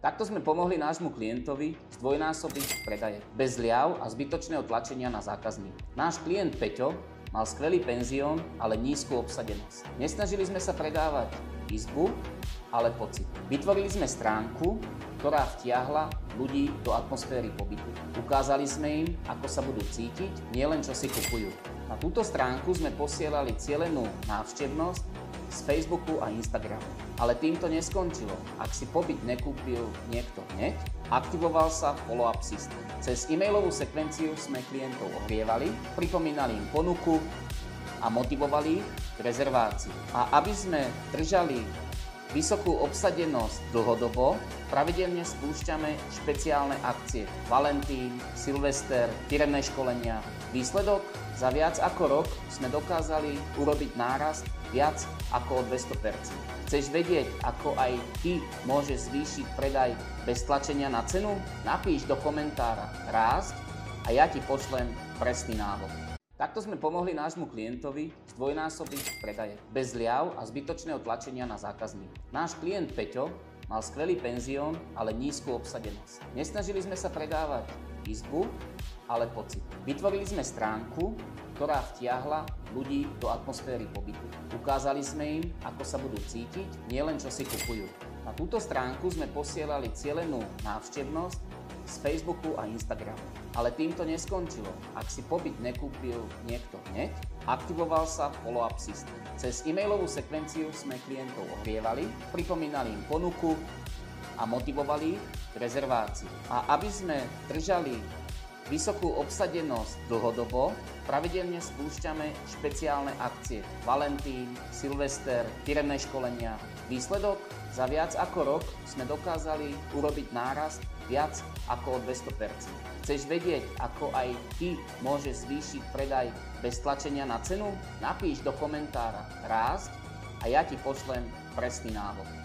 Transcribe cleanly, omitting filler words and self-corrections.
Takto sme pomohli nášmu klientovi zdvojnásobiť predaje, bez zliav a zbytočného tlačenia na zákazník. Náš klient Peťo mal skvelý penzión, ale nízku obsadenosť. Nesnažili sme sa predávať izbu, ale pocit. Vytvorili sme stránku, ktorá vtiahla ľudí do atmosféry pobytu. Ukázali sme im, ako sa budú cítiť, nielen čo si kupujú. Na túto stránku sme posielali cielenú návštevnosť z Facebooku a Instagramu. Ale týmto neskončilo. Ak si pobyt nekúpil niekto hneď, aktivoval sa follow-up systém. Cez e-mailovú sekvenciu sme klientov ohrievali, pripomínali im ponuku a motivovali ich k rezervácii. A aby sme držali vysokú obsadenosť dlhodobo, pravidelne spúšťame špeciálne akcie. Valentín, Silvester, firemné školenia. Výsledok? Za viac ako rok sme dokázali urobiť nárast viac ako o 200%. Chceš vedieť, ako aj ty môžeš zvýšiť predaj bez tlačenia na cenu? Napíš do komentára rásť a ja ti pošlem presný návod. Takto sme pomohli nášmu klientovi zdvojnásobiť predaje, bez zliav a zbytočného tlačenia na zákazník. Náš klient Peťo mal skvelý penzión, ale nízku obsadenosť. Nesnažili sme sa predávať izbu, ale pocit. Vytvorili sme stránku, ktorá vtiahla ľudí do atmosféry pobytu. Ukázali sme im, ako sa budú cítiť, nielen čo si kupujú. Na túto stránku sme posielali cielenú návštevnosť z Facebooku a Instagramu. Ale týmto neskončilo. Ak si pobyt nekúpil niekto hneď, aktivoval sa follow-up systém. Cez e-mailovú sekvenciu sme klientov ohrievali, pripomínali im ponuku a motivovali ich k rezervácii. A aby sme držali vysokú obsadenosť dlhodobo, pravidelne spúšťame špeciálne akcie. Valentín, Silvester, firemné školenia. Výsledok? Za viac ako rok sme dokázali urobiť nárast viac ako o 200%. Chceš vedieť, ako aj ty môžeš zvýšiť predaj bez tlačenia na cenu? Napíš do komentára rásť a ja ti pošlem presný návod.